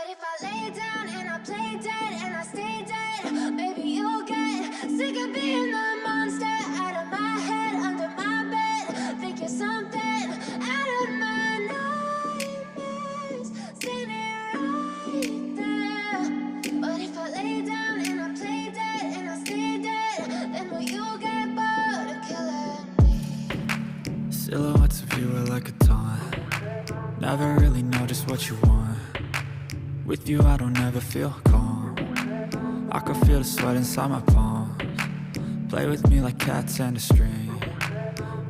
But if I lay down and I play dead and I stay dead, maybe you'll get sick of being the monster out of my head, under my bed. Think you're something out of my nightmares, standing right there. But if I lay down and I play dead and I stay dead, then will you get bored of killing me? Silhouettes of you are like a taunt. Never really know just what you want. With you I don't ever feel calm. I can feel the sweat inside my palms. Play with me like cats and a string.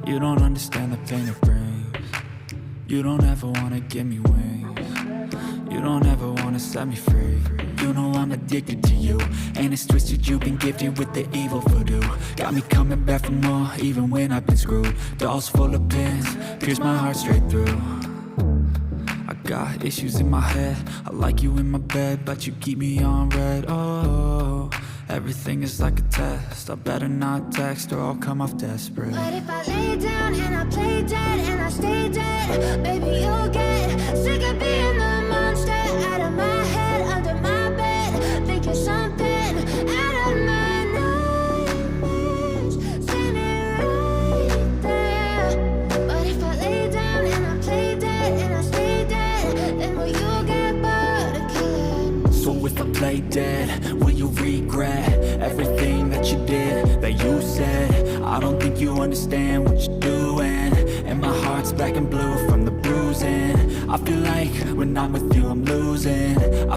You don't understand the pain it brings. You don't ever wanna give me wings. You don't ever wanna set me free. You know I'm addicted to you, and it's twisted, you've been gifted with the evil voodoo. Got me coming back for more, even when I've been screwed. Dolls full of pins, pierce my heart straight through. I got issues in my head, I like you in my bed, but you keep me on red. Oh, everything is like a test, I better not text or I'll come off desperate. But if I lay down and I play dead and I stay dead, maybe you'll get sick of being the monster out of my head, under my bed. Think you're something out of my nightmares, standing right there. But if I lay down and I play dead and I stay dead, then will you get bored of killing me? So if I play dead, will you regret everything that you did, that you said? I don't think you understand what you're doing, and my heart's black and blue from the bruising. I feel like when I'm with you I'm losing.